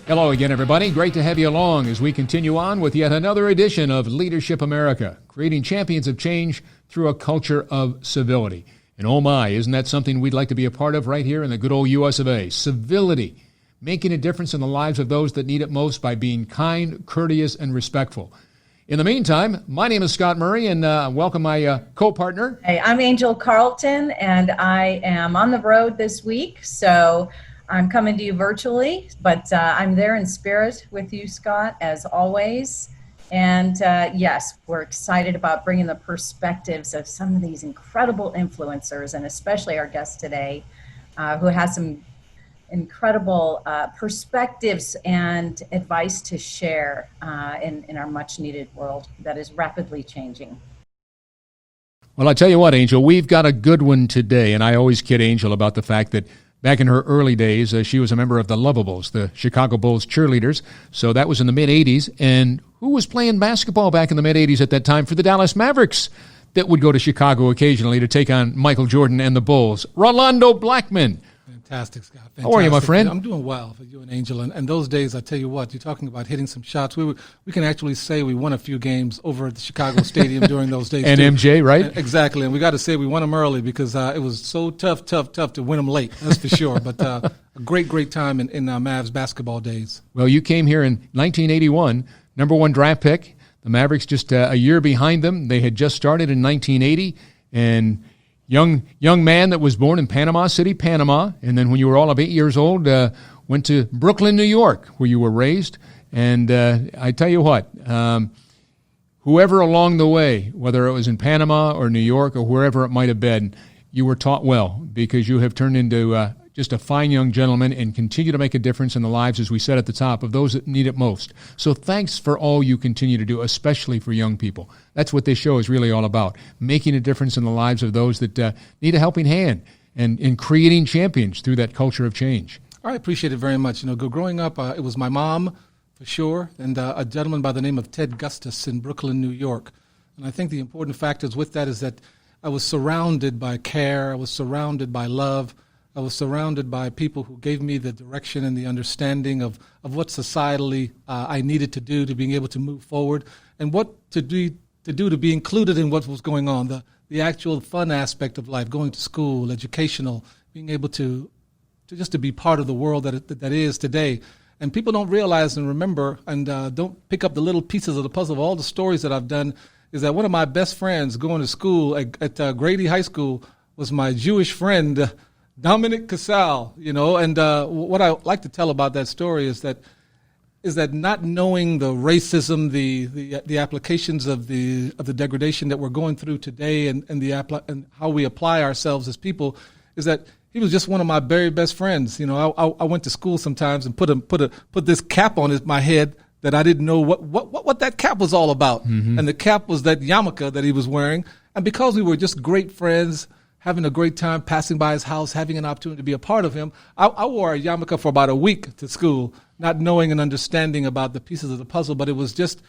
Hello again, everybody. Great to have you along as we continue on with yet another edition of Leadership America, creating champions of change through a culture of civility. And oh my, isn't that something we'd like to be a part of right here in the good old U.S. of A? Civility, making a difference in the lives of those that need it most by being kind, courteous, and respectful. In the meantime, my name is Scott Murray, and welcome my co-partner. Hey, I'm Angel Carlton, and I am on the road this week, so I'm coming to you virtually, but I'm there in spirit with you, Scott, as always. And yes, we're excited about bringing the perspectives of some of these incredible influencers, and especially our guest today, who has some incredible perspectives and advice to share in our much needed world that is rapidly changing. Well, I tell you what, Angel, we've got a good one today, and I always kid Angel about the fact that back in her early days, she was a member of the Lovables, the Chicago Bulls cheerleaders. So that was in the mid-'80s. And who was playing basketball back in the mid-'80s at that time for the Dallas Mavericks that would go to Chicago occasionally to take on Michael Jordan and the Bulls? Rolando Blackman. Fantastic, Scott. Fantastic. How are you, my friend? I'm doing well for you and Angel. And those days, I tell you what, you're talking about hitting some shots. We can actually say we won a few games over at the Chicago Stadium during those days. And too. MJ, right? Exactly. And we got to say we won them early because it was so tough to win them late. That's for sure. But a great time in Mavs basketball days. Well, you came here in 1981, number one draft pick. The Mavericks just a year behind them. They had just started in 1980, and young man that was born in Panama City, Panama, and then when you were all of 8 years old, went to Brooklyn, New York, where you were raised. And I tell you what, whoever along the way, whether it was in Panama or New York or wherever it might have been, you were taught well because you have turned into just a fine young gentleman and continue to make a difference in the lives, as we said at the top, of those that need it most. So thanks for all you continue to do, especially for young people. That's what this show is really all about, making a difference in the lives of those that need a helping hand and creating champions through that culture of change. I appreciate it very much. Growing up, it was my mom, for sure, and a gentleman by the name of Ted Gustus in Brooklyn, New York. And I think the important factors with that is that I was surrounded by care, I was surrounded by love, I was surrounded by people who gave me the direction and the understanding of what societally I needed to do to being able to move forward and what to do to be included in what was going on, the actual fun aspect of life, going to school, educational, being able to just to be part of the world that is today. And people don't realize and remember and don't pick up the little pieces of the puzzle of all the stories that I've done is that one of my best friends going to school at Grady High School was my Jewish friend, Dominic Casal, and what I like to tell about that story is that not knowing the racism, the applications of the degradation that we're going through today, and how we apply ourselves as people, is that he was just one of my very best friends. I went to school sometimes and put this cap on my head that I didn't know what that cap was all about, and the cap was that yarmulke that he was wearing, and because we were just great friends, having a great time, passing by his house, having an opportunity to be a part of him. I wore a yarmulke for about a week to school, not knowing and understanding about the pieces of the puzzle, but it was just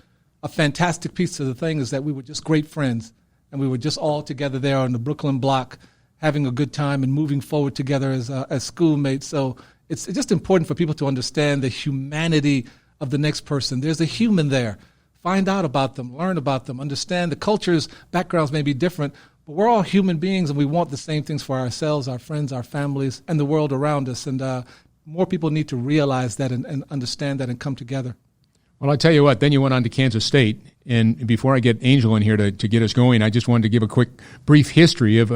a fantastic piece of the thing is that we were just great friends, and we were just all together there on the Brooklyn block, having a good time and moving forward together as schoolmates. So it's just important for people to understand the humanity of the next person. There's a human there. Find out about them, learn about them, understand the cultures, backgrounds may be different, but we're all human beings, and we want the same things for ourselves, our friends, our families, and the world around us. And more people need to realize that and understand that and come together. Well, I tell you what, then you went on to Kansas State. And before I get Angel in here to get us going, I just wanted to give a quick, brief history of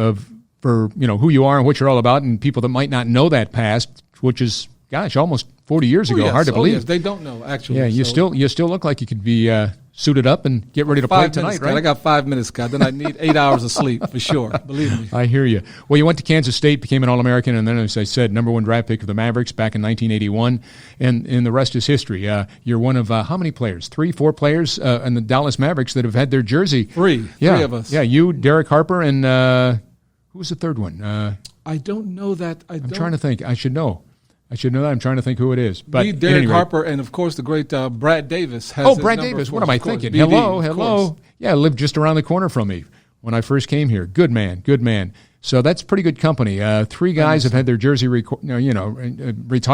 who you are and what you're all about, and people that might not know that past, which is, gosh, almost 40 years ago. Yes. Hard to believe. Yes. They don't know, actually. Yeah, you still look like you could be suited up and get ready to play tonight, minutes, right? Scott. I got 5 minutes, Scott. Then I need 8 hours of sleep, for sure. Believe me. I hear you. Well, you went to Kansas State, became an All-American, and then, as I said, number one draft pick of the Mavericks back in 1981, and the rest is history. You're one of how many players? 3-4 players in the Dallas Mavericks that have had their jersey. Three of us. Yeah, you, Derek Harper, and who was the third one? I don't know that. I'm trying to think. I should know that. I'm trying to think who it is. But me, Derek Harper, and of course the great Brad Davis. Brad Davis. What am I thinking? BD, Hello. Yeah, lived just around the corner from me when I first came here. Good man. So that's pretty good company. Three guys have had their jersey retired, and Great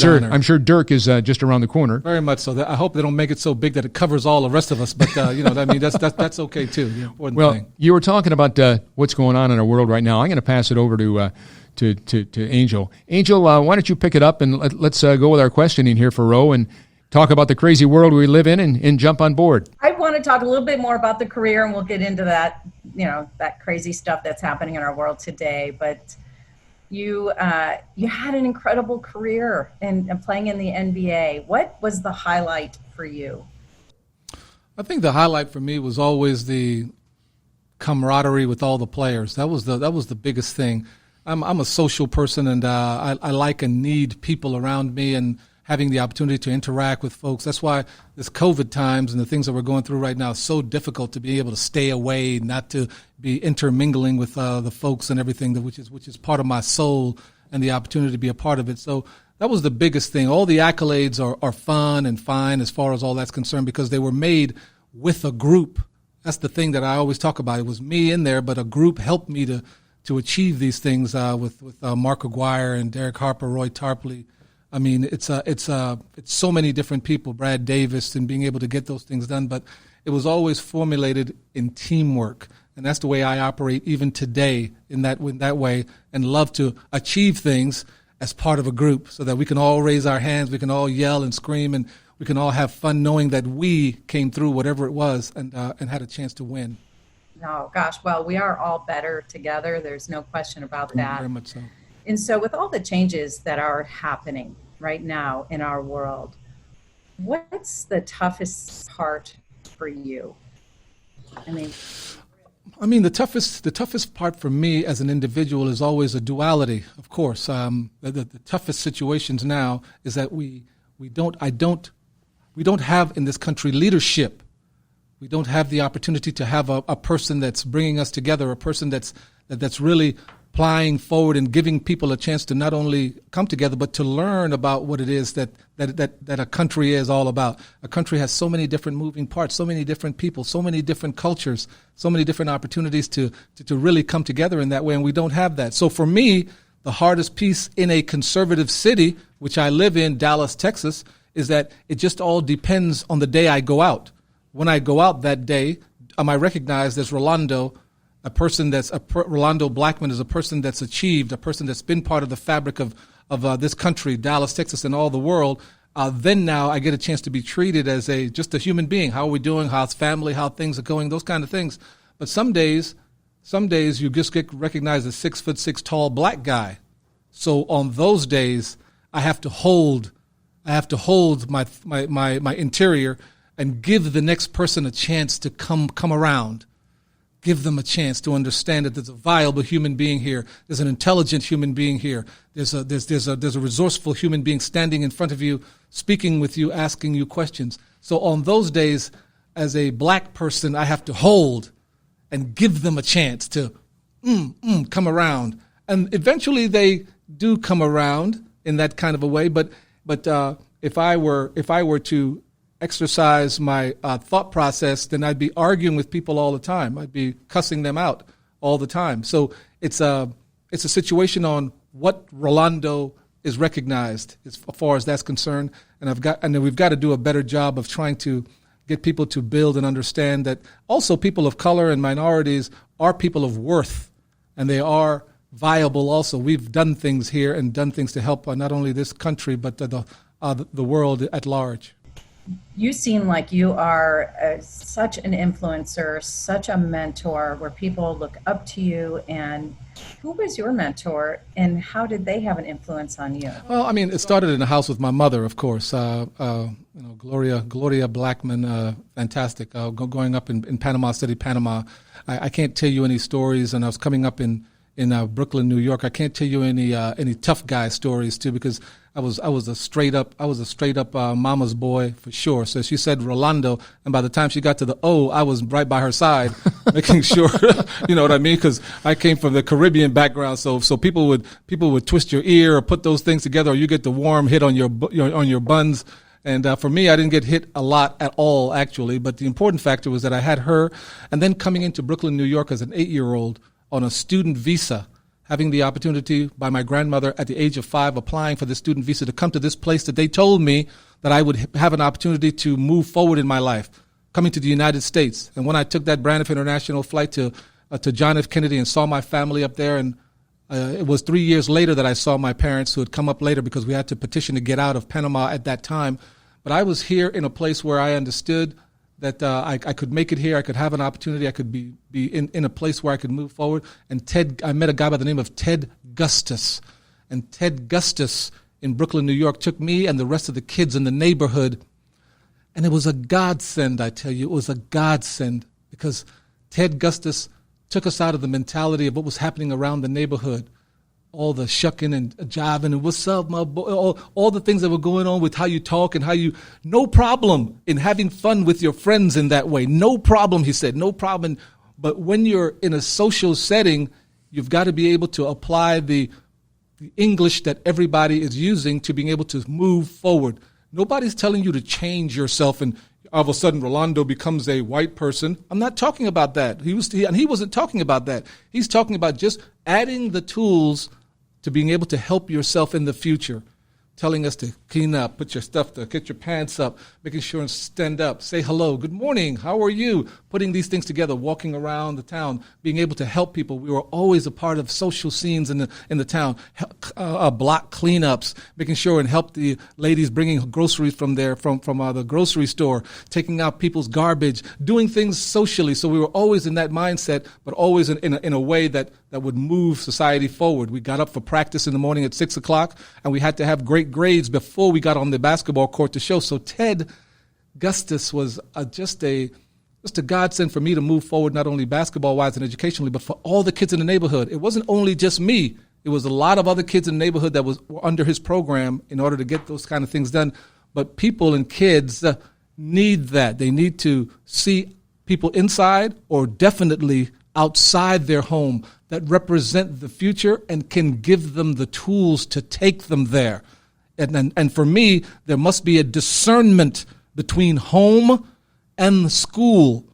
honor. I'm sure Dirk is just around the corner. Very much so. I hope they don't make it so big that it covers all the rest of us. But that's okay too. The important thing. You were talking about what's going on in our world right now. I'm going to pass it over to Angel. Angel, why don't you pick it up and let's go with our questioning here for Ro and talk about the crazy world we live in and jump on board. I want to talk a little bit more about the career, and we'll get into that, that crazy stuff that's happening in our world today. But you had an incredible career in playing in the NBA. What was the highlight for you? I think the highlight for me was always the camaraderie with all the players. That was the biggest thing. I'm a social person, and I like and need people around me and having the opportunity to interact with folks. That's why this COVID times and the things that we're going through right now is so difficult to be able to stay away, not to be intermingling with the folks and everything, which is part of my soul and the opportunity to be a part of it. So that was the biggest thing. All the accolades are fun and fine as far as all that's concerned because they were made with a group. That's the thing that I always talk about. It was me in there, but a group helped me to achieve these things with Mark Aguirre and Derek Harper, Roy Tarpley. I mean, it's so many different people, Brad Davis, and being able to get those things done. But it was always formulated in teamwork, and that's the way I operate even today in that way, and love to achieve things as part of a group so that we can all raise our hands, we can all yell and scream, and we can all have fun knowing that we came through whatever it was and had a chance to win. Oh, gosh. Well, we are all better together. There's no question about that. Very much so. And so with all the changes that are happening right now in our world, what's the toughest part for you? I mean, the toughest part for me as an individual is always a duality, of course. The toughest situations now is that we don't have in this country leadership. We don't have the opportunity to have a person that's bringing us together, a person that's really plying forward and giving people a chance to not only come together, but to learn about what it is that a country is all about. A country has so many different moving parts, so many different people, so many different cultures, so many different opportunities to really come together in that way, and we don't have that. So for me, the hardest piece in a conservative city, which I live in, Dallas, Texas, is that it just all depends on the day I go out. When I go out that day, am I recognized as Rolando? Rolando Blackman is a person that's achieved, a person that's been part of the fabric of this country, Dallas, Texas, and all the world. Then now I get a chance to be treated as just a human being. How are we doing? How's family? How things are going? Those kind of things. But some days you just get recognized as 6'6" tall black guy. So on those days, I have to hold my interior and give the next person a chance to come around. Give them a chance to understand that there's a viable human being here. There's an intelligent human being here. There's a resourceful human being standing in front of you, speaking with you, asking you questions. So on those days, as a black person, I have to hold and give them a chance to come around. And eventually they do come around in that kind of a way. But if I were to exercise my thought process, then I'd be arguing with people all the time. I'd be cussing them out all the time. So it's a situation on what Rolando is recognized as far as that's concerned. And we've got to do a better job of trying to get people to build and understand that also people of color and minorities are people of worth, and they are viable also. We've done things here and done things to help not only this country, but the world at large. You seem like you are such an influencer, such a mentor, where people look up to you. And who was your mentor, and how did they have an influence on you? Well, I mean, it started in the house with my mother, of course. Gloria Blackman, fantastic. Growing up in Panama City, Panama, I can't tell you any stories. And I was coming up in Brooklyn, New York. I can't tell you any tough guy stories too, because I was a straight up mama's boy for sure. So she said Rolando, and by the time she got to the O, I was right by her side, making sure, you know what I mean? Because I came from the Caribbean background, so people would twist your ear or put those things together, or you get the warm hit on your buns. And for me, I didn't get hit a lot at all, actually. But the important factor was that I had her, and then coming into Brooklyn, New York, as an 8-year-old. on a student visa, having the opportunity by my grandmother at the age of 5 applying for the student visa to come to this place that they told me that I would have an opportunity to move forward in my life, coming to the United States. And when I took that Braniff International flight to John F. Kennedy and saw my family up there, and it was 3 years later that I saw my parents, who had come up later because we had to petition to get out of Panama at that time. But I was here in a place where I understood that I could make it here. I could have an opportunity. I could be in a place where I could move forward. And I met a guy by the name of Ted Gustus. And Ted Gustus in Brooklyn, New York, took me and the rest of the kids in the neighborhood. And it was a godsend, I tell you. It was a godsend because Ted Gustus took us out of the mentality of what was happening around the neighborhood. All the shucking and jiving and what's up, my boy, all the things that were going on with how you talk and how you, no problem in having fun with your friends in that way. No problem, he said, no problem. But when you're in a social setting, you've got to be able to apply the English that everybody is using to being able to move forward. Nobody's telling you to change yourself and all of a sudden Rolando becomes a white person. I'm not talking about that. He wasn't talking about that. He's talking about just adding the tools to being able to help yourself in the future, telling us to clean up, put your stuff to get your pants up, making sure and stand up, say hello, good morning, how are you? Putting these things together, walking around the town, being able to help people. We were always a part of social scenes in the town, block cleanups, making sure and help the ladies bringing groceries from the grocery store, taking out people's garbage, doing things socially. So we were always in that mindset, but always in a way that would move society forward. We got up for practice in the morning at 6 o'clock, and we had to have great grades before we got on the basketball court to show. So Ted Gustus was just a godsend for me to move forward, not only basketball-wise and educationally, but for all the kids in the neighborhood. It wasn't only just me. It was a lot of other kids in the neighborhood that were under his program in order to get those kind of things done. But people and kids need that. They need to see people inside or definitely outside their home that represent the future and can give them the tools to take them there. And for me, there must be a discernment between home and school.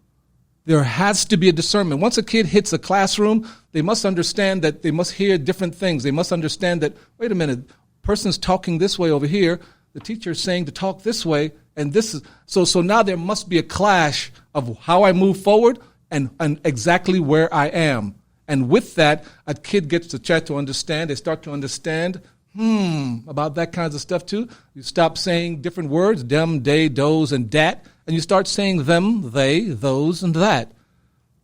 There has to be a discernment. Once a kid hits a classroom, they must understand that they must hear different things. They must understand that, wait a minute, person's talking this way over here, the teacher is saying to talk this way, and this is so now there must be a clash of how I move forward and exactly where I am. And with that, a kid gets a chance to understand. They start to understand about that kinds of stuff too. You stop saying different words, them, they, those, and that, and you start saying them, they, those, and that.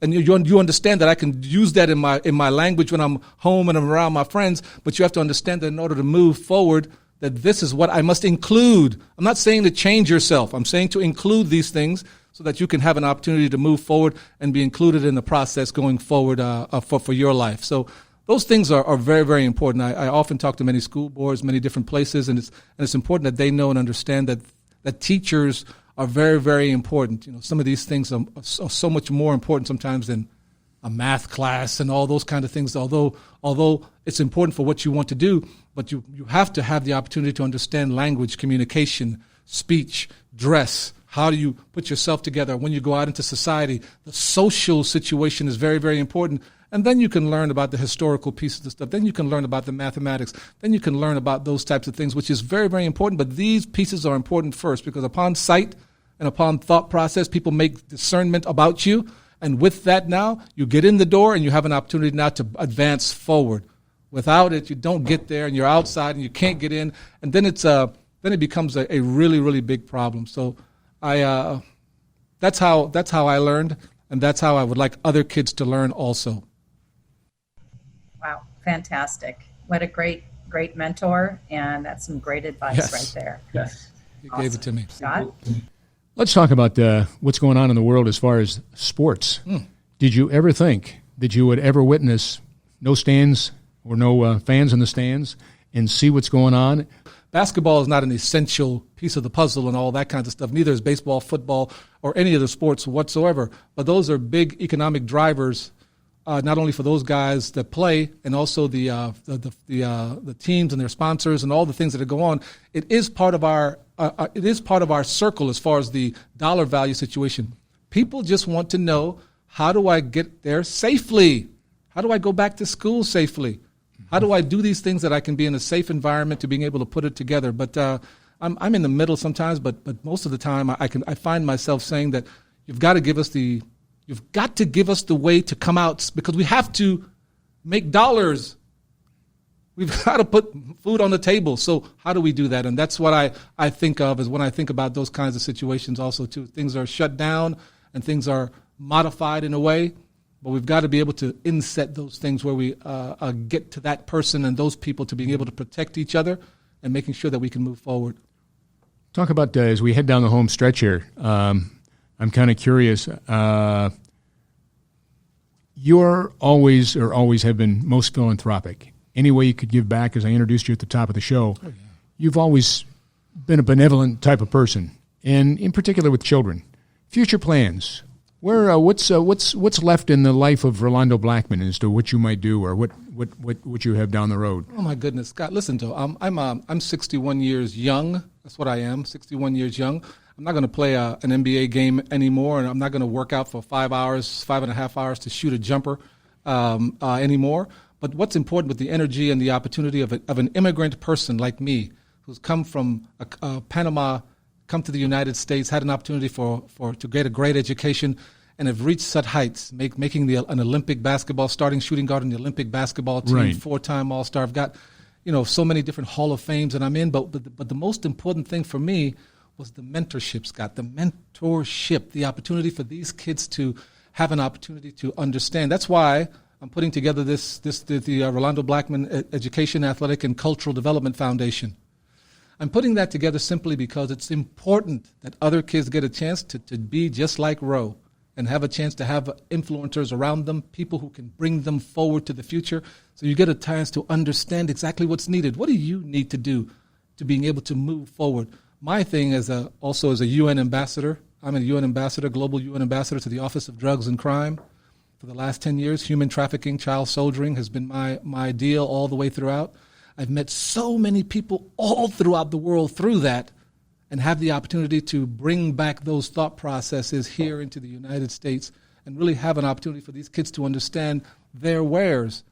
And you understand that I can use that in my language when I'm home and I'm around my friends, but you have to understand that in order to move forward, that this is what I must include. I'm not saying to change yourself. I'm saying to include these things so that you can have an opportunity to move forward and be included in the process going forward for your life. So those things are very, very important. I often talk to many school boards, many different places, and it's important that they know and understand that teachers are very, very important. You know, some of these things are so much more important sometimes than a math class and all those kind of things, although it's important for what you want to do, but you have to have the opportunity to understand language, communication, speech, dress. How do you put yourself together when you go out into society? The social situation is very, very important. And then you can learn about the historical pieces of stuff. Then you can learn about the mathematics. Then you can learn about those types of things, which is very, very important. But these pieces are important first because upon sight and upon thought process, people make discernment about you. And with that now, you get in the door and you have an opportunity now to advance forward. Without it, you don't get there and you're outside and you can't get in. And then it becomes a really, really big problem. So that's how I learned, and that's how I would like other kids to learn also. Wow, fantastic. What a great mentor, and that's some great advice right there. Yes. You gave it to me. Scott? Let's talk about what's going on in the world as far as sports. Did you ever think that you would ever witness no stands or no fans in the stands and see what's going on? Basketball is not an essential piece of the puzzle and all that kinds of stuff. Neither is baseball, football, or any of the sports whatsoever. But those are big economic drivers, not only for those guys that play, and also the teams and their sponsors and all the things that go on. It is part of our circle as far as the dollar value situation. People just want to know, how do I get there safely? How do I go back to school safely? How do I do these things that I can be in a safe environment to being able to put it together? But I'm in the middle sometimes, but most of the time I find myself saying that you've got to give us the way to come out, because we have to make dollars. We've got to put food on the table. So how do we do that? And that's what I think of as when I think about those kinds of situations also too. Things are shut down and things are modified in a way, but we've got to be able to inset those things where we get to that person and those people to being able to protect each other and making sure that we can move forward. Talk about, as we head down the home stretch here, I'm kind of curious. You're always have been most philanthropic. Any way you could give back, as I introduced you at the top of the show, You've always been a benevolent type of person, and in particular with children. Future plans. What's left in the life of Rolando Blackman as to what you might do or what you have down the road? Oh my goodness, Scott! Listen to I'm 61 years young. That's what I am. 61 years young. I'm not going to play an NBA game anymore, and I'm not going to work out for 5.5 hours to shoot a jumper anymore. But what's important with the energy and the opportunity of an immigrant person like me, who's come from Panama, come to the United States, had an opportunity to get a great education, and have reached such heights, making an Olympic basketball, starting shooting guard in the Olympic basketball team, right. 4-time All-Star. I've got, so many different Hall of Fames that I'm in. But the most important thing for me was the mentorship, Scott. The mentorship, the opportunity for these kids to have an opportunity to understand. That's why I'm putting together the Rolando Blackman Education, Athletic, and Cultural Development Foundation. I'm putting that together simply because it's important that other kids get a chance to be just like Ro and have a chance to have influencers around them, people who can bring them forward to the future. So you get a chance to understand exactly what's needed. What do you need to do to being able to move forward? My thing also as a UN ambassador, I'm a UN ambassador, global UN ambassador to the Office of Drugs and Crime. For the last 10 years, human trafficking, child soldiering has been my deal all the way throughout. I've met so many people all throughout the world through that and have the opportunity to bring back those thought processes here into the United States and really have an opportunity for these kids to understand their wares,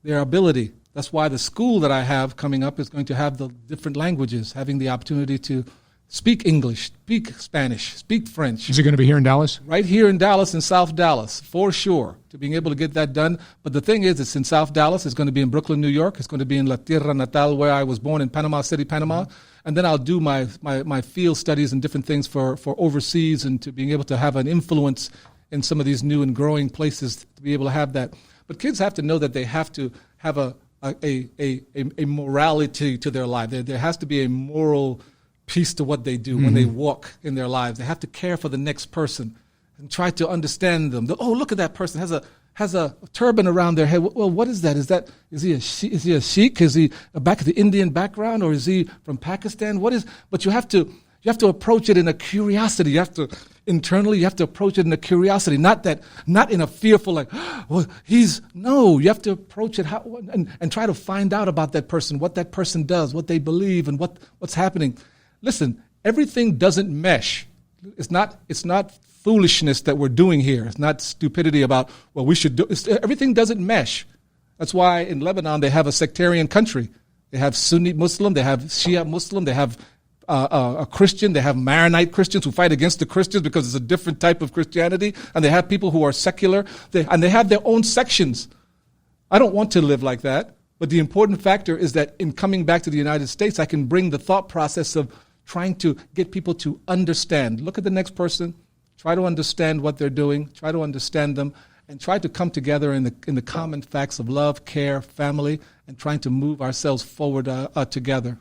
their ability. That's why the school that I have coming up is going to have the different languages, having the opportunity to speak English, speak Spanish, speak French. Is it going to be here in Dallas? Right here in Dallas, in South Dallas, for sure, to being able to get that done. But the thing is, it's in South Dallas. It's going to be in Brooklyn, New York. It's going to be in La Tierra Natal, where I was born, in Panama City, Panama. And then I'll do my field studies and different things for overseas and to being able to have an influence in some of these new and growing places to be able to have that. But kids have to know that they have to have a morality to their life. There has to be a moral piece to what they do when they walk in their lives. They have to care for the next person and try to understand them. Oh, look at that person has a turban around their head. Well, what is that? Is he a sheikh? Is he back of the Indian background, or is he from Pakistan? But you have to approach it in a curiosity. You have to approach it in a curiosity, not in a fearful you have to approach it and try to find out about that person, what that person does, what they believe, and what's happening. Listen, everything doesn't mesh. It's not foolishness that we're doing here. It's not stupidity about, we should do. Everything doesn't mesh. That's why in Lebanon they have a sectarian country. They have Sunni Muslim, they have Shia Muslim, they have a Christian, they have Maronite Christians who fight against the Christians because it's a different type of Christianity, and they have people who are secular, and they have their own sections. I don't want to live like that, but the important factor is that in coming back to the United States, I can bring the thought process of trying to get people to understand. Look at the next person, try to understand what they're doing, try to understand them, and try to come together in the common facts of love, care, family, and trying to move ourselves forward together.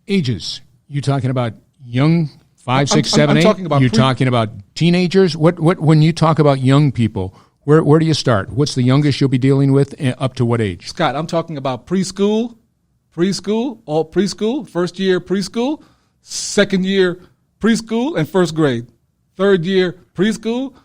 Ages. You talking about young, 5, 6, 7, 8? Talking about You're talking about teenagers? What when you talk about young people, where do you start? What's the youngest you'll be dealing with, up to what age? Scott, I'm talking about preschool, all preschool, first year preschool, second year preschool, and first grade. Third year preschool,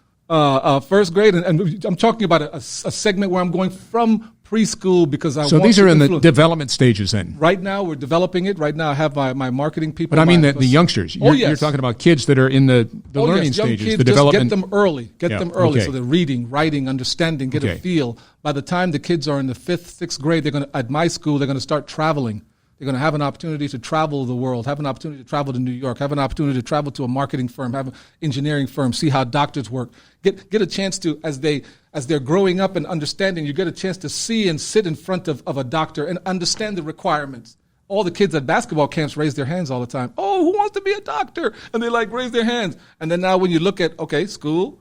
first grade, and I'm talking about a segment where I'm going from preschool because I want to So these are in the influence. development stages then. Right now, we're developing it. Right now, I have my marketing people. But I mean the youngsters. Oh, You're yes. talking about kids that are in the learning young stages, kids, the development. Just get them early. Yeah, Okay. so So they're reading, writing, understanding, get a Okay. feel. By the time the kids are in the 5th, 6th grade, they're going to, at my school, they're going to start traveling. They're going to have an opportunity to travel the world, have an opportunity to travel to New York, have an opportunity to travel to a marketing firm, have an engineering firm, see how doctors work. Get a chance to, as they're growing up and understanding, you get a chance to see and sit in front of a doctor and understand the requirements. All the kids at basketball camps raise their hands all the time. Oh, who wants to be a doctor? And they raise their hands. And then now when you look at, okay, school,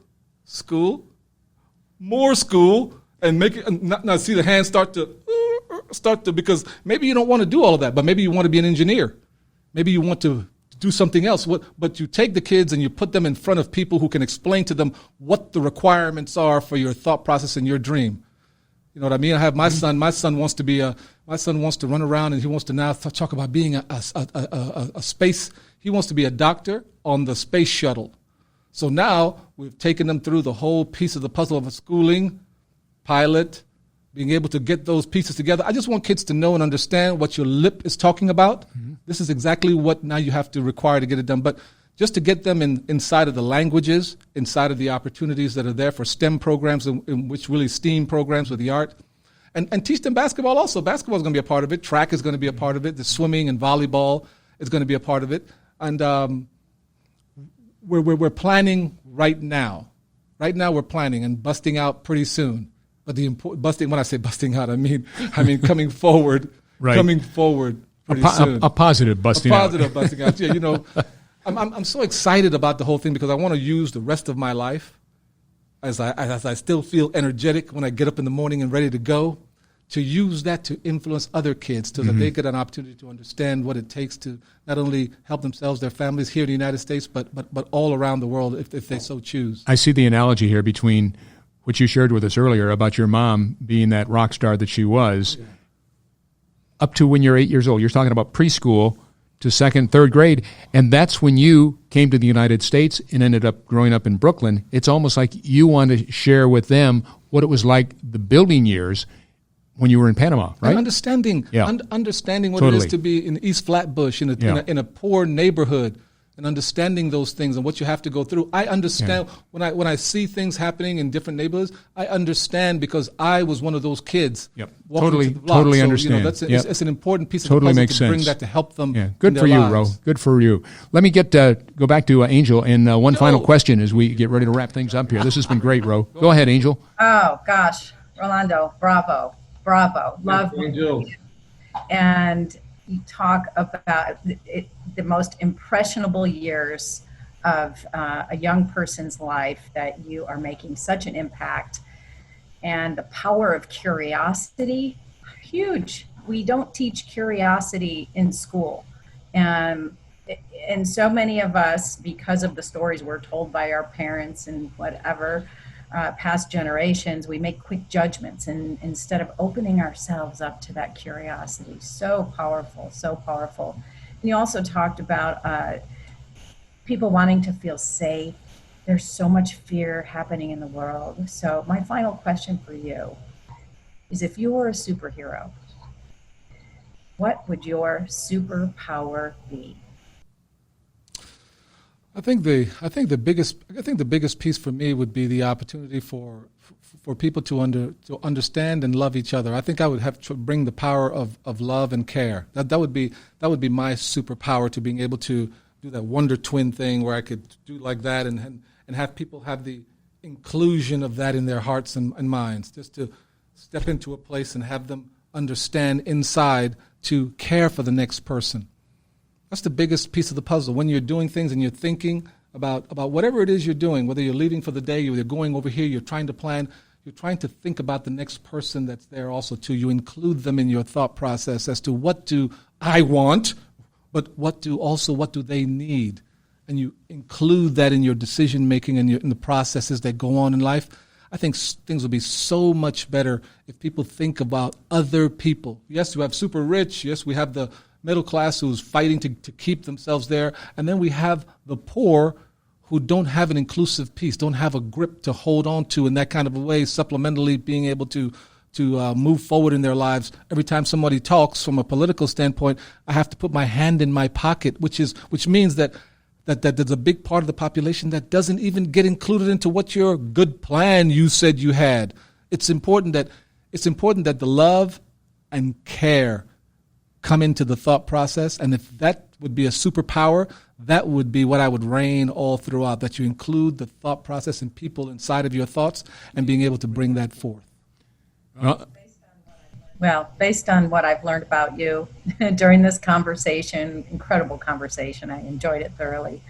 more school, and make it, now see the hands start to, because maybe you don't want to do all of that, but maybe you want to be an engineer. Maybe you want to do something else. But you take the kids and you put them in front of people who can explain to them what the requirements are for your thought process and your dream. You know what I mean? I have my son. My son wants to run around and he wants to now talk about being a space. He wants to be a doctor on the space shuttle. So now we've taken them through the whole piece of the puzzle of schooling, pilot, being able to get those pieces together. I just want kids to know and understand what your lip is talking about. Mm-hmm. This is exactly what now you have to require to get it done. But just to get them inside of the languages, inside of the opportunities that are there for STEM programs, in which really STEAM programs with the art, and teach them basketball also. Basketball is going to be a part of it. Track is going to be a part of it. The swimming and volleyball is going to be a part of it. And we're planning right now. Right now we're planning and busting out pretty soon. But when I say busting out, I mean coming forward. Right. Coming forward pretty soon. A positive busting out. A positive busting out. Yeah, you know, I'm so excited about the whole thing because I want to use the rest of my life as I still feel energetic when I get up in the morning and ready to go, to use that to influence other kids so that they get an opportunity to understand what it takes to not only help themselves, their families here in the United States, but all around the world if they so choose. I see the analogy here between what you shared with us earlier about your mom being that rock star that she was, up to when you're 8 years old. You're talking about preschool to 2nd, 3rd grade, and that's when you came to the United States and ended up growing up in Brooklyn. It's almost like you want to share with them what it was like the building years when you were in Panama, right? And understanding what it is to be in East Flatbush, in a poor neighborhood, and understanding those things and what you have to go through. I understand when I see things happening in different neighborhoods. I understand because I was one of those kids. Yep. Totally So, understand. It's an important piece of totally the puzzle makes to sense. bring that to help them. Yeah. Good in for their you, lives. Ro. Good for you. Let me go back to Angel and one final question as we get ready to wrap things up here. This has been great, Ro. Go ahead, Angel. Oh gosh, Rolando, bravo, love Angel. And you talk about the most impressionable years of a young person's life, that you are making such an impact, and the power of curiosity, huge. We don't teach curiosity in school. And so many of us, because of the stories we're told by our parents and whatever, past generations, we make quick judgments and instead of opening ourselves up to that curiosity. So powerful, so powerful. And you also talked about people wanting to feel safe. There's so much fear happening in the world. So my final question for you is, if you were a superhero, what would your superpower be? I think the biggest piece for me would be the opportunity for people to understand and love each other. I think I would have to bring the power of love and care. That would be my superpower, to being able to do that Wonder Twin thing where I could do like that and have people have the inclusion of that in their hearts and minds, just to step into a place and have them understand inside to care for the next person. That's the biggest piece of the puzzle. When you're doing things and you're thinking about whatever it is you're doing, whether you're leaving for the day, you're going over here, you're trying to plan, you're trying to think about the next person that's there also too. You include them in your thought process as to what do I want, but what do they need? And you include that in your decision making and in the processes that go on in life. I think things will be so much better if people think about other people. Yes, we have super rich. Yes, we have the middle class who's fighting to keep themselves there. And then we have the poor who don't have an inclusive piece, don't have a grip to hold on to in that kind of a way, supplementally being able to move forward in their lives. Every time somebody talks from a political standpoint, I have to put my hand in my pocket, which means that there's a big part of the population that doesn't even get included into what your good plan you said you had. It's important that the love and care come into the thought process, and if that would be a superpower, that would be what I would reign all throughout, that you include the thought process and people inside of your thoughts and being able to bring that forth. Well, based on what I've learned about you during this conversation, incredible conversation, I enjoyed it thoroughly,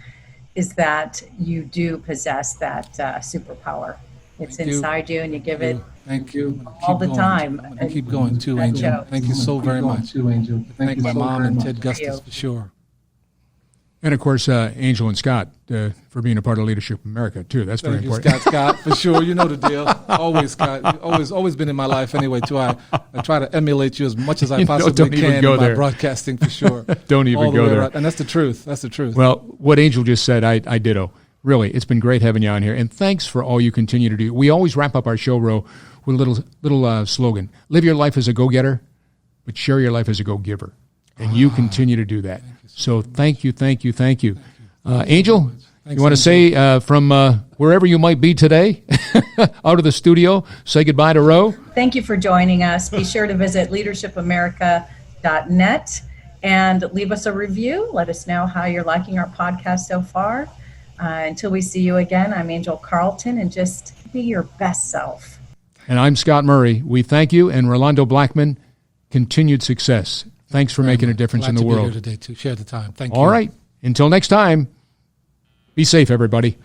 is that you do possess that superpower. It's inside you, and you give it Thank you. all the time. And keep going too, Angel. Thank you so very much. Thank my mom and Ted Gustus for sure. And, of course, Angel and Scott for being a part of Leadership America, too. That's very important. Scott, for sure. You know the deal. Always, Scott. Always been in my life anyway, too. I try to emulate you as much as I possibly can in my broadcasting, for sure. Don't even go there. And that's the truth. That's the truth. Well, what Angel just said, I ditto. Really, it's been great having you on here. And thanks for all you continue to do. We always wrap up our show, Ro, with a little slogan. Live your life as a go-getter, but share your life as a go-giver. And you continue to do that. So thank you. Angel, you want to say from wherever you might be today, out of the studio, say goodbye to Ro? Thank you for joining us. Be sure to visit leadershipamerica.net and leave us a review. Let us know how you're liking our podcast so far. Until we see you again, I'm Angel Carlton, and just be your best self. And I'm Scott Murray. We thank you, and Rolando Blackman, continued success. Thanks for making a difference in the world. Glad to be here today, too. Share the time. Thank you. All right. Until next time, be safe, everybody.